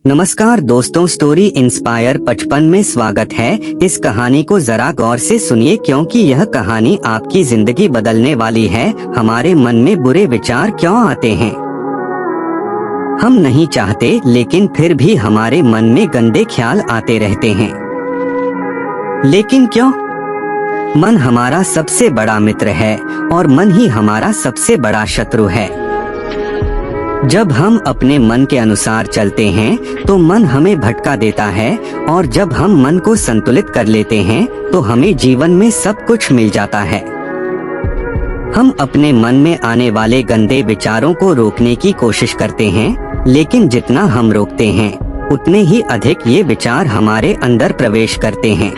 नमस्कार दोस्तों, story inspire 55 में स्वागत है। इस कहानी को जरा गौर से सुनिए क्योंकि यह कहानी आपकी जिंदगी बदलने वाली है। हमारे मन में बुरे विचार क्यों आते हैं? हम नहीं चाहते, लेकिन फिर भी हमारे मन में गंदे ख्याल आते रहते हैं। लेकिन क्यों? मन हमारा सबसे बड़ा मित्र है और मन ही हमारा सबसे बड़ा शत्रु है। जब हम अपने मन के अनुसार चलते हैं तो मन हमें भटका देता है, और जब हम मन को संतुलित कर लेते हैं तो हमें जीवन में सब कुछ मिल जाता है। हम अपने मन में आने वाले गंदे विचारों को रोकने की कोशिश करते हैं, लेकिन जितना हम रोकते हैं उतने ही अधिक ये विचार हमारे अंदर प्रवेश करते हैं।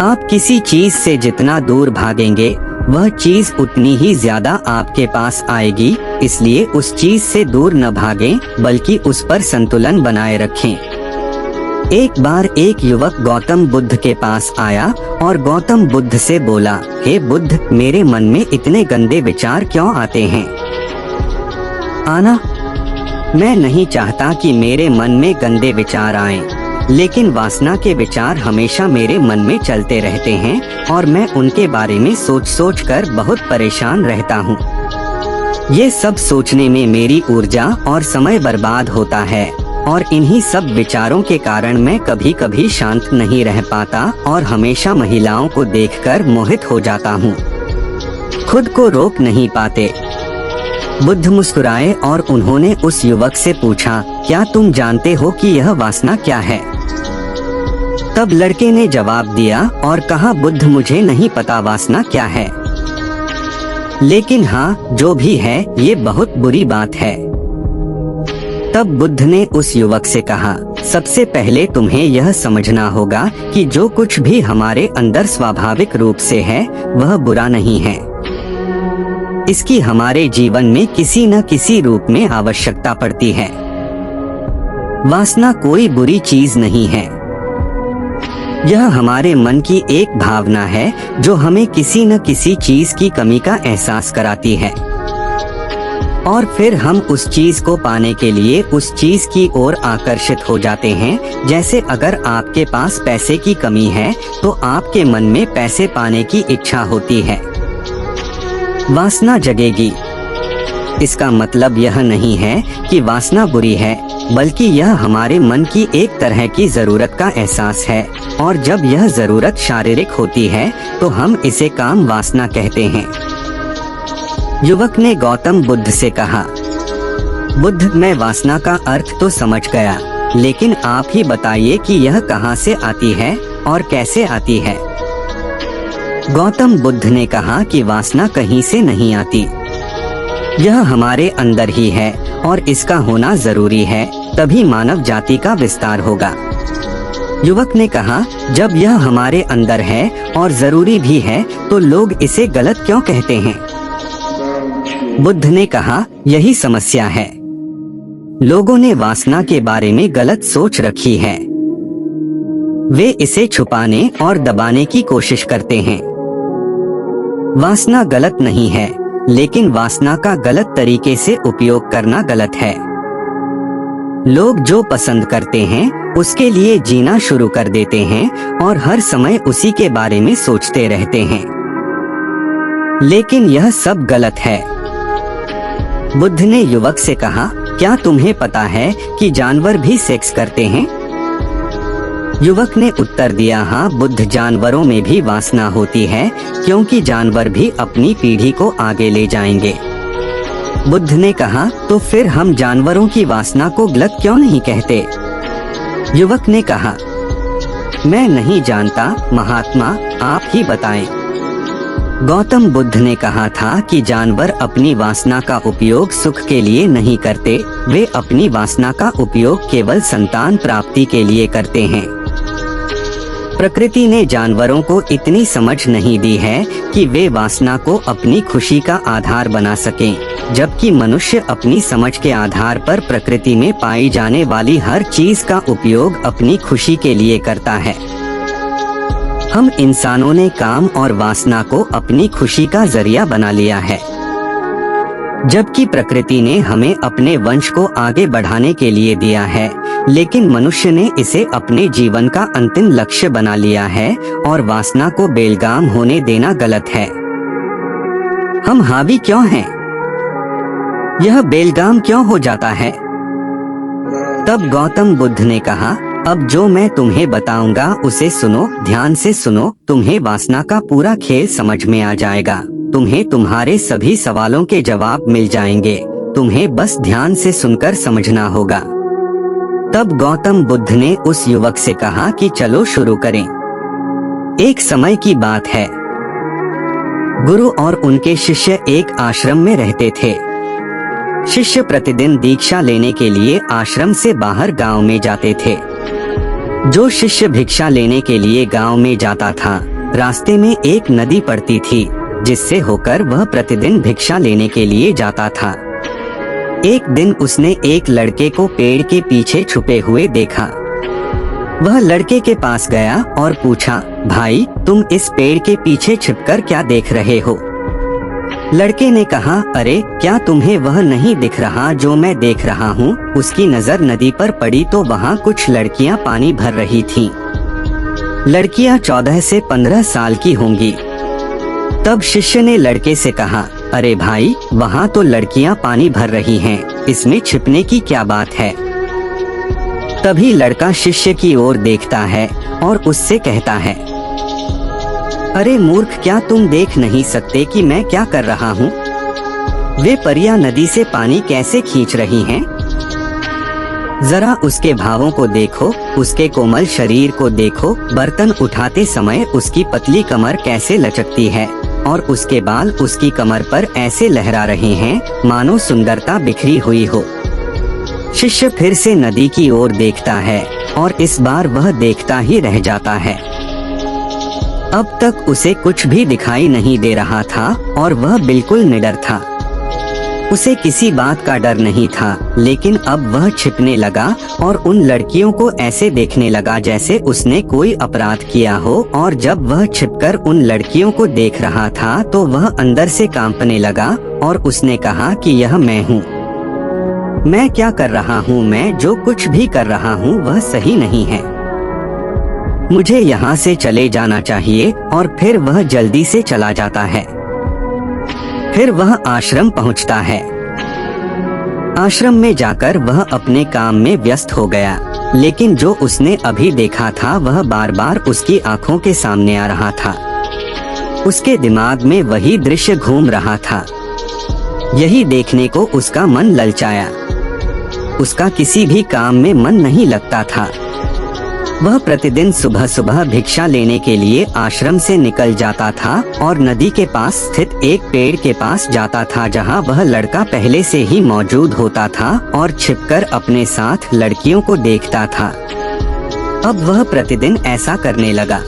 आप किसी चीज से जितना दूर भागेंगे वह चीज उतनी ही ज्यादा आपके पास आएगी। इसलिए उस चीज से दूर न भागें, बल्कि उस पर संतुलन बनाए रखें। एक बार एक युवक गौतम बुद्ध के पास आया और गौतम बुद्ध से बोला, हे बुद्ध, मेरे मन में इतने गंदे विचार क्यों आते हैं? आना, मैं नहीं चाहता कि मेरे मन में गंदे विचार आएं, लेकिन वासना के विचार हमेशा मेरे मन में चलते रहते हैं और मैं उनके बारे में सोच सोच कर बहुत परेशान रहता हूँ। ये सब सोचने में मेरी ऊर्जा और समय बर्बाद होता है, और इन्हीं सब विचारों के कारण मैं कभी कभी शांत नहीं रह पाता और हमेशा महिलाओं को देखकर मोहित हो जाता हूँ। खुद को रोक नहीं पाते। बुद्ध मुस्कुराए और उन्होंने उस युवक से पूछा, क्या तुम जानते हो कि यह वासना क्या है? तब लड़के ने जवाब दिया और कहा, बुद्ध, मुझे नहीं पता वासना क्या है, लेकिन हाँ, जो भी है ये बहुत बुरी बात है। तब बुद्ध ने उस युवक से कहा, सबसे पहले तुम्हें यह समझना होगा कि जो कुछ भी हमारे अंदर स्वाभाविक रूप से है वह बुरा नहीं है। इसकी हमारे जीवन में किसी न किसी रूप में आवश्यकता पड़ती है। वासना कोई बुरी चीज नहीं है। यह हमारे मन की एक भावना है जो हमें किसी न किसी चीज की कमी का एहसास कराती है, और फिर हम उस चीज को पाने के लिए उस चीज की ओर आकर्षित हो जाते हैं। जैसे अगर आपके पास पैसे की कमी है तो आपके मन में पैसे पाने की इच्छा होती है, वासना जगेगी। इसका मतलब यह नहीं है कि वासना बुरी है, बल्कि यह हमारे मन की एक तरह की जरूरत का एहसास है, और जब यह जरूरत शारीरिक होती है तो हम इसे काम वासना कहते हैं। युवक ने गौतम बुद्ध से कहा, बुद्ध, मैं वासना का अर्थ तो समझ गया, लेकिन आप ही बताइए कि यह कहाँ से आती है और कैसे आती है? गौतम बुद्ध ने कहा कि वासना कहीं से नहीं आती, यह हमारे अंदर ही है और इसका होना जरूरी है, तभी मानव जाति का विस्तार होगा। युवक ने कहा, जब यह हमारे अंदर है और जरूरी भी है तो लोग इसे गलत क्यों कहते हैं? बुद्ध ने कहा, यही समस्या है। लोगों ने वासना के बारे में गलत सोच रखी है। वे इसे छुपाने और दबाने की कोशिश करते हैं। वासना गलत नहीं है, लेकिन वासना का गलत तरीके से उपयोग करना गलत है। लोग जो पसंद करते हैं उसके लिए जीना शुरू कर देते हैं और हर समय उसी के बारे में सोचते रहते हैं, लेकिन यह सब गलत है। बुद्ध ने युवक से कहा, क्या तुम्हें पता है कि जानवर भी सेक्स करते हैं? युवक ने उत्तर दिया, हाँ बुद्ध, जानवरों में भी वासना होती है, क्योंकि जानवर भी अपनी पीढ़ी को आगे ले जाएंगे। बुद्ध ने कहा, तो फिर हम जानवरों की वासना को गलत क्यों नहीं कहते? युवक ने कहा, मैं नहीं जानता महात्मा, आप ही बताएं। गौतम बुद्ध ने कहा था कि जानवर अपनी वासना का उपयोग सुख के लिए नहीं करते, वे अपनी वासना का उपयोग केवल संतान प्राप्ति के लिए करते हैं। प्रकृति ने जानवरों को इतनी समझ नहीं दी है कि वे वासना को अपनी खुशी का आधार बना सकें, जबकि मनुष्य अपनी समझ के आधार पर प्रकृति में पाई जाने वाली हर चीज का उपयोग अपनी खुशी के लिए करता है। हम इंसानों ने काम और वासना को अपनी खुशी का जरिया बना लिया है। जबकि प्रकृति ने हमें अपने वंश को आगे बढ़ाने के लिए दिया है, लेकिन मनुष्य ने इसे अपने जीवन का अंतिम लक्ष्य बना लिया है और वासना को बेलगाम होने देना गलत है। हम हावी क्यों हैं? यह बेलगाम क्यों हो जाता है? तब गौतम बुद्ध ने कहा, अब जो मैं तुम्हें बताऊंगा उसे सुनो, ध्यान से सुनो, तुम्हें वासना का पूरा खेल समझ में आ जाएगा। तुम्हें तुम्हारे सभी सवालों के जवाब मिल जाएंगे, तुम्हें बस ध्यान से सुनकर समझना होगा। तब गौतम बुद्ध ने उस युवक से कहा कि चलो शुरू करें। एक समय की बात है, गुरु और उनके शिष्य एक आश्रम में रहते थे। शिष्य प्रतिदिन दीक्षा लेने के लिए आश्रम से बाहर गांव में जाते थे। जो शिष्य भिक्षा लेने के लिए गांव में जाता था, रास्ते में एक नदी पड़ती थी जिससे होकर वह प्रतिदिन भिक्षा लेने के लिए जाता था। एक दिन उसने एक लड़के को पेड़ के पीछे छुपे हुए देखा। वह लड़के के पास गया और पूछा, भाई तुम इस पेड़ के पीछे छिपकर क्या देख रहे हो? लड़के ने कहा, अरे क्या तुम्हें वह नहीं दिख रहा जो मैं देख रहा हूँ? उसकी नजर नदी पर पड़ी तो वहाँ कुछ लड़कियाँ पानी भर रही थीं। लड़कियाँ 14 से 15 साल की होंगी। तब शिष्य ने लड़के से कहा, अरे भाई वहाँ तो लड़कियाँ पानी भर रही हैं, इसमें छिपने की क्या बात है? तभी लड़का शिष्य की ओर देखता है और उससे कहता है, अरे मूर्ख, क्या तुम देख नहीं सकते कि मैं क्या कर रहा हूँ? वे परियां नदी से पानी कैसे खींच रही हैं? जरा उसके भावों को देखो, उसके कोमल शरीर को देखो, बर्तन उठाते समय उसकी पतली कमर कैसे लचकती है और उसके बाल उसकी कमर पर ऐसे लहरा रहे हैं मानो सुंदरता बिखरी हुई हो। शिष्य फिर से नदी की ओर देखता है और इस बार वह देखता ही रह जाता है। अब तक उसे कुछ भी दिखाई नहीं दे रहा था और वह बिल्कुल निडर था। उसे किसी बात का डर नहीं था, लेकिन अब वह छिपने लगा और उन लड़कियों को ऐसे देखने लगा जैसे उसने कोई अपराध किया हो। और जब वह छिपकर उन लड़कियों को देख रहा था तो वह अंदर से कांपने लगा और उसने कहा कि यह मैं हूँ। मैं क्या कर रहा हूँ? मैं जो कुछ भी कर रहा हूँ वह सही नहीं है। मुझे यहाँ से चले जाना चाहिए। और फिर वह जल्दी से चला जाता है। फिर वह आश्रम पहुँचता है। आश्रम में जाकर वह अपने काम में व्यस्त हो गया, लेकिन जो उसने अभी देखा था वह बार बार उसकी आंखों के सामने आ रहा था। उसके दिमाग में वही दृश्य घूम रहा था। यही देखने को उसका मन ललचाया। उसका किसी भी काम में मन नहीं लगता था। वह प्रतिदिन सुबह सुबह भिक्षा लेने के लिए आश्रम से निकल जाता था और नदी के पास स्थित एक पेड़ के पास जाता था जहां वह लड़का पहले से ही मौजूद होता था और छिपकर अपने साथ लड़कियों को देखता था। अब वह प्रतिदिन ऐसा करने लगा।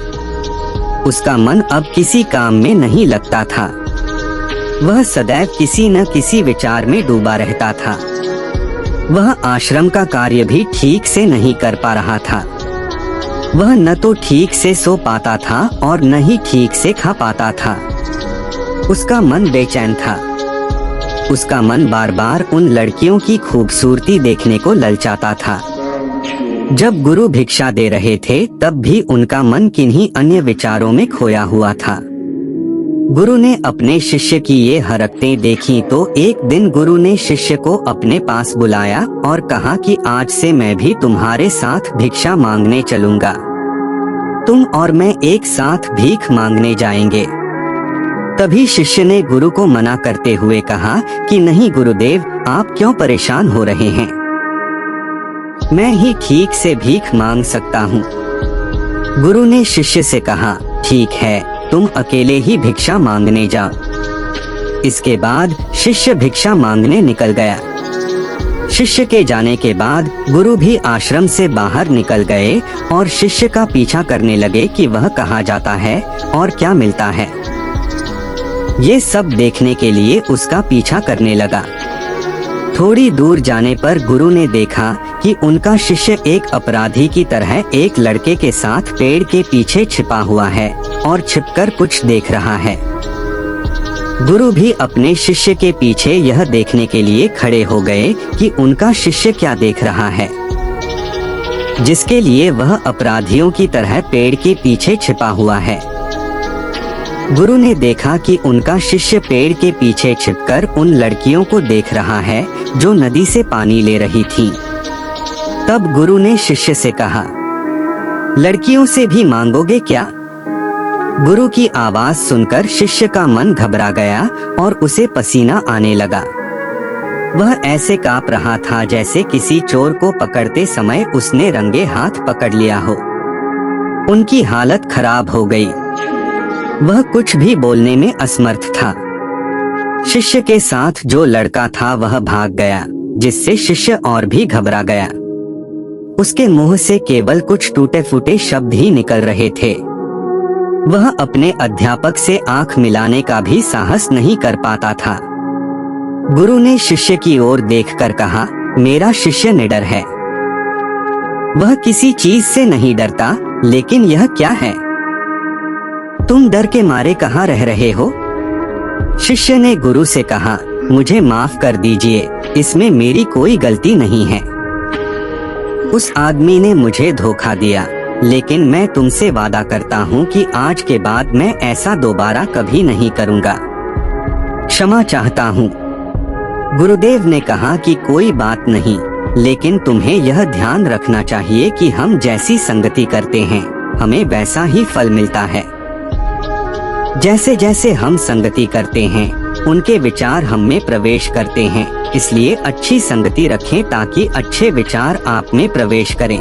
उसका मन अब किसी काम में नहीं लगता था। वह सदैव किसी न किसी विचार में डूबा रहता था। वह आश्रम का कार्य भी ठीक से नहीं कर पा रहा था। वह न तो ठीक से सो पाता था और न ही ठीक से खा पाता था। उसका मन बेचैन था। उसका मन बार बार उन लड़कियों की खूबसूरती देखने को ललचाता था। जब गुरु भिक्षा दे रहे थे तब भी उनका मन किन्हीं अन्य विचारों में खोया हुआ था। गुरु ने अपने शिष्य की ये हरकतें देखी तो एक दिन गुरु ने शिष्य को अपने पास बुलाया और कहा कि आज से मैं भी तुम्हारे साथ भिक्षा मांगने चलूंगा। तुम और मैं एक साथ भीख मांगने जाएंगे। तभी शिष्य ने गुरु को मना करते हुए कहा कि नहीं गुरुदेव, आप क्यों परेशान हो रहे हैं? मैं ही ठीक से भीख मांग सकता हूँ। गुरु ने शिष्य से कहा, ठीक है, तुम अकेले ही भिक्षा मांगने जाओ। इसके बाद शिष्य भिक्षा मांगने निकल गया। शिष्य के जाने के बाद गुरु भी आश्रम से बाहर निकल गए और शिष्य का पीछा करने लगे कि वह कहाँ जाता है और क्या मिलता है। ये सब देखने के लिए उसका पीछा करने लगा। थोड़ी दूर जाने पर गुरु ने देखा कि उनका शिष्य एक अपराधी की तरह एक लड़के के साथ पेड़ के पीछे छिपा हुआ है और छिपकर कुछ देख रहा है। गुरु भी अपने शिष्य के पीछे यह देखने के लिए खड़े हो गए कि उनका शिष्य क्या देख रहा है, जिसके लिए वह अपराधियों की तरह पेड़ के पीछे छिपा हुआ है। गुरु ने देखा कि उनका शिष्य पेड़ के पीछे छिपकर उन लड़कियों को देख रहा है जो नदी से पानी ले रही थीं। तब गुरु ने शिष्य से कहा, लड़कियों से भी मांगोगे क्या? गुरु की आवाज सुनकर शिष्य का मन घबरा गया और उसे पसीना आने लगा। वह ऐसे कांप रहा था जैसे किसी चोर को पकड़ते समय उसने रंगे हाथ पकड़ लिया हो। उनकी हालत खराब हो गई। वह कुछ भी बोलने में असमर्थ था। शिष्य के साथ जो लड़का था वह भाग गया, जिससे शिष्य और भी घबरा गया। उसके मुंह से केवल कुछ टूटे फूटे शब्द ही निकल रहे थे। वह अपने अध्यापक से आंख मिलाने का भी साहस नहीं कर पाता था। गुरु ने शिष्य की ओर देखकर कहा, मेरा शिष्य निडर है। वह किसी चीज से नहीं डरता, लेकिन यह क्या है? तुम डर के मारे कहाँ रह रहे हो? शिष्य ने गुरु से कहा, मुझे माफ कर दीजिए, इसमें मेरी कोई गलती नहीं है। उस आदमी ने मुझे धोखा दिया, लेकिन मैं तुमसे वादा करता हूँ कि आज के बाद मैं ऐसा दोबारा कभी नहीं करूँगा। क्षमा चाहता हूँ। गुरुदेव ने कहा कि कोई बात नहीं, लेकिन तुम्हें यह ध्यान रखना चाहिए कि हम जैसी संगति करते हैं, हमें वैसा ही फल मिलता है। जैसे जैसे हम संगति करते हैं, उनके विचार हम में प्रवेश करते हैं। इसलिए अच्छी संगति रखें ताकि अच्छे विचार आप में प्रवेश करें।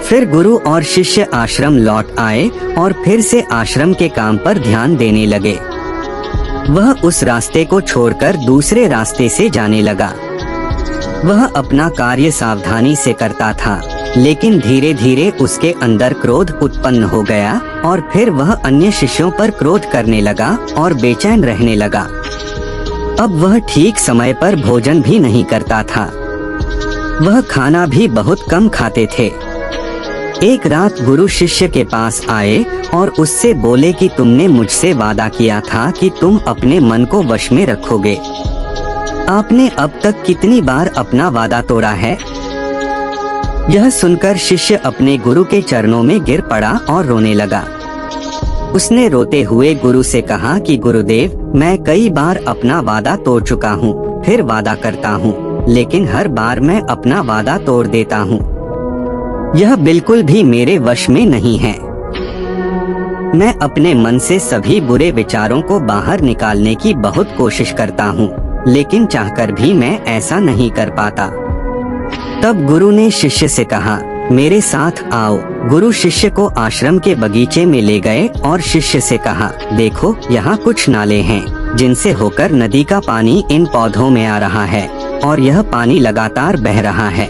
फिर गुरु और शिष्य आश्रम लौट आए और फिर से आश्रम के काम पर ध्यान देने लगे। वह उस रास्ते को छोड़कर दूसरे रास्ते से जाने लगा। वह अपना कार्य सावधानी से करता था, लेकिन धीरे धीरे उसके अंदर क्रोध उत्पन्न हो गया और फिर वह अन्य शिष्यों पर क्रोध करने लगा और बेचैन रहने लगा। अब वह ठीक समय पर भोजन भी नहीं करता था। वह खाना भी बहुत कम खाते थे। एक रात गुरु शिष्य के पास आए और उससे बोले कि तुमने मुझसे वादा किया था कि तुम अपने मन को वश में रखोगे। आपने अब तक कितनी बार अपना वादा तोड़ा है? यह सुनकर शिष्य अपने गुरु के चरणों में गिर पड़ा और रोने लगा। उसने रोते हुए गुरु से कहा कि गुरुदेव, मैं कई बार अपना वादा तोड़ चुका हूँ, फिर वादा करता हूँ, लेकिन हर बार मैं अपना वादा तोड़ देता हूँ। यह बिल्कुल भी मेरे वश में नहीं है। मैं अपने मन से सभी बुरे विचारों को बाहर निकालने की बहुत कोशिश करता हूँ, लेकिन चाहकर भी मैं ऐसा नहीं कर पाता। तब गुरु ने शिष्य से कहा, मेरे साथ आओ। गुरु शिष्य को आश्रम के बगीचे में ले गए और शिष्य से कहा, देखो यहाँ कुछ नाले हैं जिनसे होकर नदी का पानी इन पौधों में आ रहा है और यह पानी लगातार बह रहा है।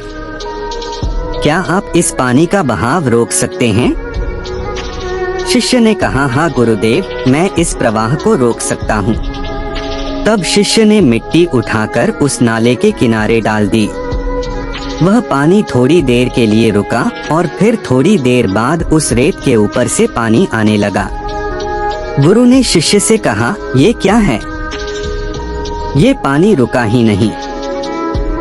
क्या आप इस पानी का बहाव रोक सकते हैं? शिष्य ने कहा, हाँ गुरुदेव, मैं इस प्रवाह को रोक सकता हूँ। तब शिष्य ने मिट्टी उठाकर उस नाले के किनारे डाल दी। वह पानी थोड़ी देर के लिए रुका और फिर थोड़ी देर बाद उस रेत के ऊपर से पानी आने लगा। गुरु ने शिष्य से कहा, ये क्या है? ये पानी रुका ही नहीं।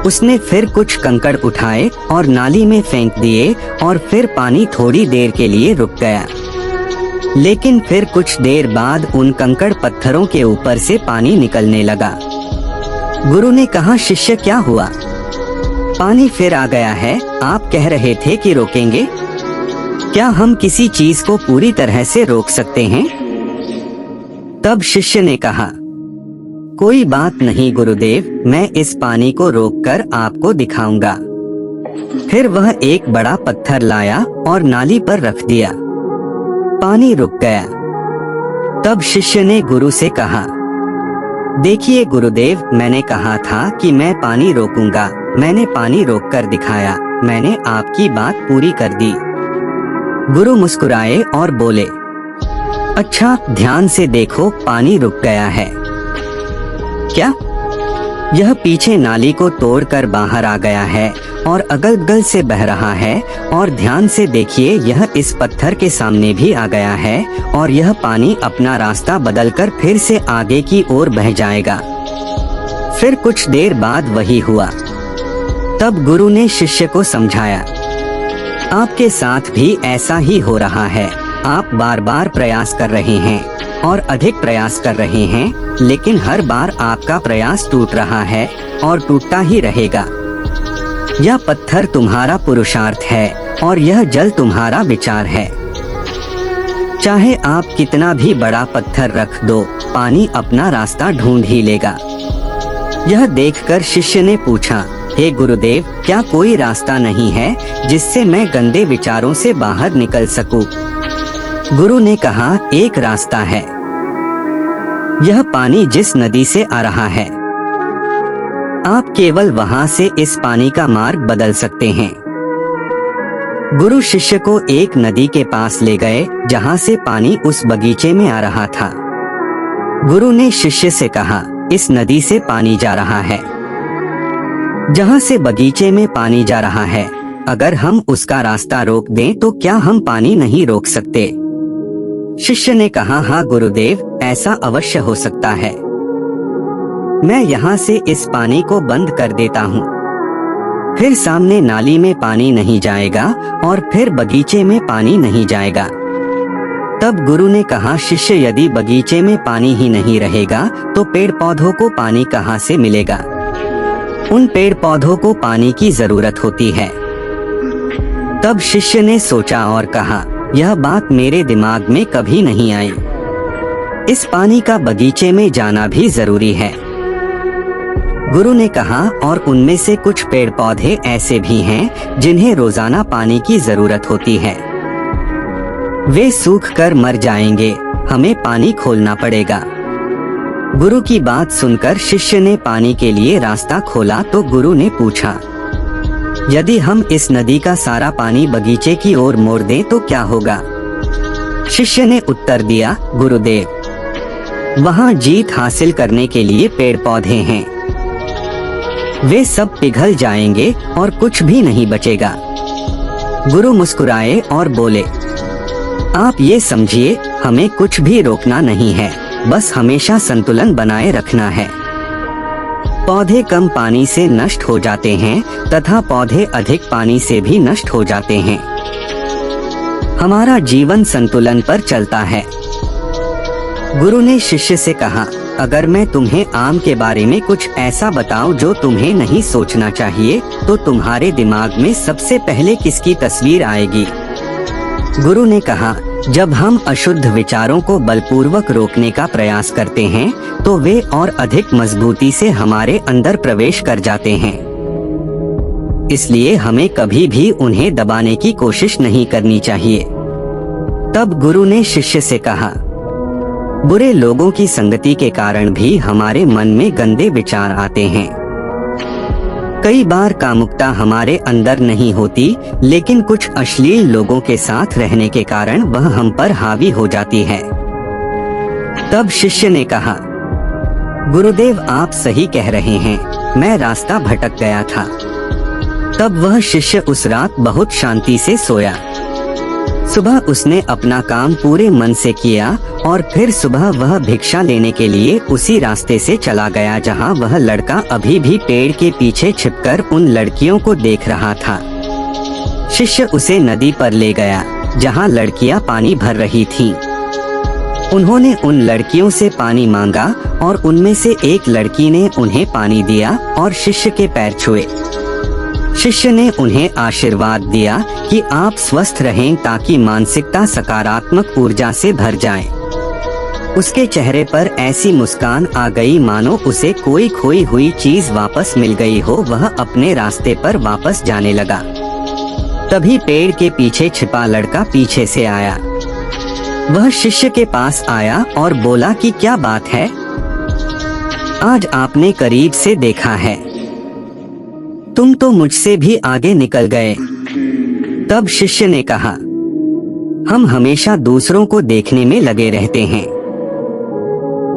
उसने फिर कुछ कंकड़ उठाए और नाली में फेंक दिए और फिर पानी थोड़ी देर के लिए रुक गया। लेकिन फिर कुछ देर बाद उन कंकड़ पत्थरों के ऊपर से पानी निकलने लगा। गुरु ने कहा, शिष्य क्या हुआ? पानी फिर आ गया है। आप कह रहे थे कि रोकेंगे। क्या हम किसी चीज को पूरी तरह से रोक सकते हैं? तब शिष्य ने कहा, कोई बात नहीं गुरुदेव, मैं इस पानी को रोककर आपको दिखाऊंगा। फिर वह एक बड़ा पत्थर लाया और नाली पर रख दिया। पानी रुक गया। तब शिष्य ने गुरु से कहा, देखिए गुरुदेव, मैंने कहा था कि मैं पानी रोकूंगा। मैंने पानी रोककर दिखाया। मैंने आपकी बात पूरी कर दी। गुरु मुस्कुराए और बोले, अच्छा, ध्यान से देखो, पानी रुक गया है। क्या? यह पीछे नाली को तोड़कर बाहर आ गया है और अगल बगल से बह रहा है। और ध्यान से देखिए, यह इस पत्थर के सामने भी आ गया है और यह पानी अपना रास्ता बदलकर फिर से आगे की ओर बह जाएगा। फिर कुछ देर बाद वही हुआ। तब गुरु ने शिष्य को समझाया, आपके साथ भी ऐसा ही हो रहा है। आप बार बार प्रयास कर रहे हैं और अधिक प्रयास कर रहे हैं, लेकिन हर बार आपका प्रयास टूट रहा है और टूटता ही रहेगा। यह पत्थर तुम्हारा पुरुषार्थ है और यह जल तुम्हारा विचार है। चाहे आप कितना भी बड़ा पत्थर रख दो, पानी अपना रास्ता ढूंढ ही लेगा। यह देखकर शिष्य ने पूछा, हे गुरुदेव, क्या कोई रास्ता नहीं है जिससे मैं गंदे विचारों से बाहर निकल सकूं? गुरु ने कहा, एक रास्ता है। यह पानी जिस नदी से आ रहा है, आप केवल वहां से इस पानी का मार्ग बदल सकते हैं। गुरु शिष्य को एक नदी के पास ले गए जहां से पानी उस बगीचे में आ रहा था। गुरु ने शिष्य से कहा, इस नदी से पानी जा रहा है, जहां से बगीचे में पानी जा रहा है। अगर हम उसका रास्ता रोक दें तो क्या हम पानी नहीं रोक सकते? शिष्य ने कहा, हाँ गुरुदेव, ऐसा अवश्य हो सकता है। मैं यहाँ से इस पानी को बंद कर देता हूँ, फिर सामने नाली में पानी नहीं जाएगा और फिर बगीचे में पानी नहीं जाएगा। तब गुरु ने कहा, शिष्य, यदि बगीचे में पानी ही नहीं रहेगा तो पेड़ पौधों को पानी कहाँ से मिलेगा? उन पेड़ पौधों को पानी की जरूरत होती है। तब शिष्य ने सोचा और कहा, यह बात मेरे दिमाग में कभी नहीं आई। इस पानी का बगीचे में जाना भी जरूरी है। गुरु ने कहा, और उनमें से कुछ पेड़ पौधे ऐसे भी हैं जिन्हें रोजाना पानी की जरूरत होती है। वे सूख कर मर जाएंगे, हमें पानी खोलना पड़ेगा। गुरु की बात सुनकर शिष्य ने पानी के लिए रास्ता खोला तो गुरु ने पूछा, यदि हम इस नदी का सारा पानी बगीचे की ओर मोड़ दें तो क्या होगा? शिष्य ने उत्तर दिया, गुरुदेव, वहाँ जीत हासिल करने के लिए पेड़ पौधे हैं। वे सब पिघल जाएंगे और कुछ भी नहीं बचेगा। गुरु मुस्कुराए और बोले, आप ये समझिए, हमें कुछ भी रोकना नहीं है, बस हमेशा संतुलन बनाए रखना है। पौधे कम पानी से नष्ट हो जाते हैं तथा पौधे अधिक पानी से भी नष्ट हो जाते हैं। हमारा जीवन संतुलन पर चलता है। गुरु ने शिष्य से कहा, अगर मैं तुम्हें आम के बारे में कुछ ऐसा बताऊं जो तुम्हें नहीं सोचना चाहिए, तो तुम्हारे दिमाग में सबसे पहले किसकी तस्वीर आएगी? गुरु ने कहा, जब हम अशुद्ध विचारों को बलपूर्वक रोकने का प्रयास करते हैं तो वे और अधिक मजबूती से हमारे अंदर प्रवेश कर जाते हैं। इसलिए हमें कभी भी उन्हें दबाने की कोशिश नहीं करनी चाहिए। तब गुरु ने शिष्य से कहा, बुरे लोगों की संगति के कारण भी हमारे मन में गंदे विचार आते हैं। कई बार कामुकता हमारे अंदर नहीं होती, लेकिन कुछ अश्लील लोगों के साथ रहने के कारण वह हम पर हावी हो जाती है। तब शिष्य ने कहा, गुरुदेव, आप सही कह रहे हैं, मैं रास्ता भटक गया था। तब वह शिष्य उस रात बहुत शांति से सोया। सुबह उसने अपना काम पूरे मन से किया और फिर सुबह वह भिक्षा लेने के लिए उसी रास्ते से चला गया जहां वह लड़का अभी भी पेड़ के पीछे छिपकर उन लड़कियों को देख रहा था। शिष्य उसे नदी पर ले गया जहां लड़कियां पानी भर रही थीं। उन्होंने उन लड़कियों से पानी मांगा और उनमें से एक लड़की ने उन्हें पानी दिया और शिष्य के पैर छुए। शिष्य ने उन्हें आशीर्वाद दिया कि आप स्वस्थ रहें ताकि मानसिकता सकारात्मक ऊर्जा से भर जाए। उसके चेहरे पर ऐसी मुस्कान आ गई मानो उसे कोई खोई हुई चीज वापस मिल गई हो। वह अपने रास्ते पर वापस जाने लगा। तभी पेड़ के पीछे छिपा लड़का पीछे से आया। वह शिष्य के पास आया और बोला कि क्या बात है, आज आपने करीब से देखा है, तुम तो मुझसे भी आगे निकल गए। तब शिष्य ने कहा, हम हमेशा दूसरों को देखने में लगे रहते हैं,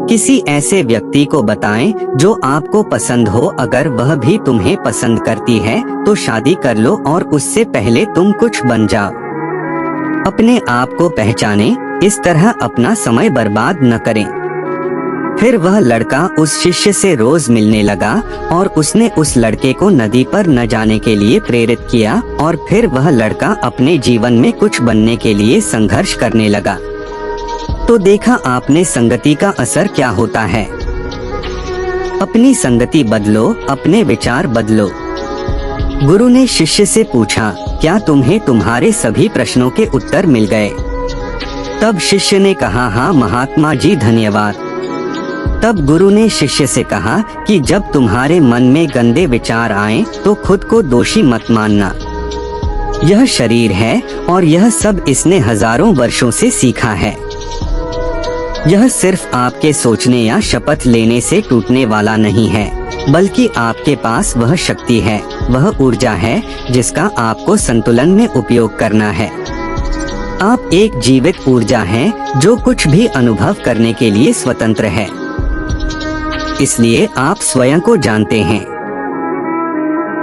किसी ऐसे व्यक्ति को बताएं जो आपको पसंद हो। अगर वह भी तुम्हें पसंद करती है तो शादी कर लो और उससे पहले तुम कुछ बन जाओ। अपने आप को पहचाने, इस तरह अपना समय बर्बाद न करें। फिर वह लड़का उस शिष्य से रोज मिलने लगा और उसने उस लड़के को नदी पर न जाने के लिए प्रेरित किया और फिर वह लड़का अपने जीवन में कुछ बनने के लिए संघर्ष करने लगा। तो देखा आपने संगति का असर क्या होता है। अपनी संगति बदलो, अपने विचार बदलो। गुरु ने शिष्य से पूछा, क्या तुम्हें तुम्हारे सभी प्रश्नों के उत्तर मिल गए? तब शिष्य ने कहा, हाँ महात्मा जी धन्यवाद। तब गुरु ने शिष्य से कहा कि जब तुम्हारे मन में गंदे विचार आए तो खुद को दोषी मत मानना। यह शरीर है और यह सब इसने हजारों वर्षों से सीखा है। यह सिर्फ आपके सोचने या शपथ लेने से टूटने वाला नहीं है, बल्कि आपके पास वह शक्ति है, वह ऊर्जा है जिसका आपको संतुलन में उपयोग करना है। आप एक जीवित ऊर्जा हैं जो कुछ भी अनुभव करने के लिए स्वतंत्र है। इसलिए आप स्वयं को जानते हैं।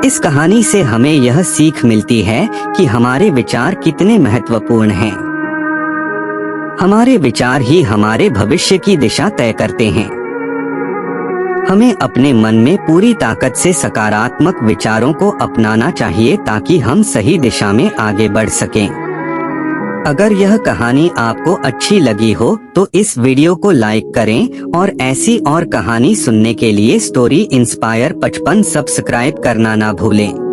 इस कहानी से हमें यह सीख मिलती है कि हमारे विचार कितने महत्वपूर्ण हैं। हमारे विचार ही हमारे भविष्य की दिशा तय करते हैं। हमें अपने मन में पूरी ताकत से सकारात्मक विचारों को अपनाना चाहिए ताकि हम सही दिशा में आगे बढ़ सकें। अगर यह कहानी आपको अच्छी लगी हो तो इस वीडियो को लाइक करें और ऐसी और कहानी सुनने के लिए स्टोरी इंस्पायर 55 सब्सक्राइब करना ना भूलें।